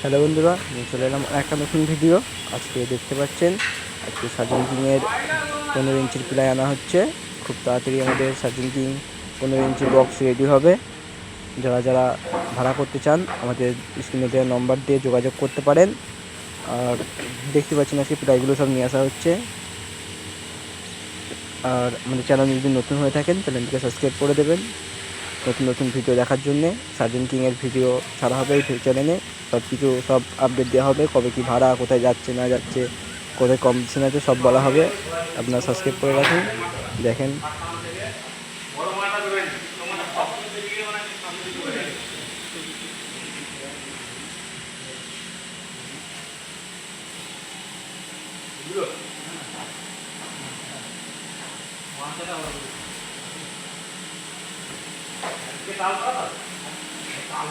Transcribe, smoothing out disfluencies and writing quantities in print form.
Hello বন্ধুরা, নিয়ে চলে এলাম একটা নতুন ভিডিও। আজকে দেখতে পাচ্ছেন, আজকে সার্জেন কিংয়ের 15 ইঞ্চির প্লাই আনা হচ্ছে। খুব তাড়াতাড়ি আমাদের সার্জেন কিং 15 ইঞ্চি বক্স রেডি হবে। যারা যারা ভাড়া করতে চান আমাদের স্ক্রিনে দেওয়া নম্বর দিয়ে যোগাযোগ করতে পারেন। আর দেখতে পাচ্ছেন আজকে প্লাইগুলো সব নিয়ে আসা হচ্ছে। আর আমাদের চ্যানেল যদি নতুন হয়ে থাকেন চ্যানেলটিকে সাবস্ক্রাইব করে দেবেন নতুন নতুন ভিডিও দেখার জন্যে। সার্জেন কিংয়ের ভিডিও ছাড়া হবে এই চ্যানেলে, সব আপডেট দেওয়া হবে, কবে কী ভাড়া, কোথায় যাচ্ছে না যাচ্ছে, কোথায় কম্পিটিশন আছে সব বলা হবে। আপনারা সাবস্ক্রাইব করে রাখুন, দেখেন। কাল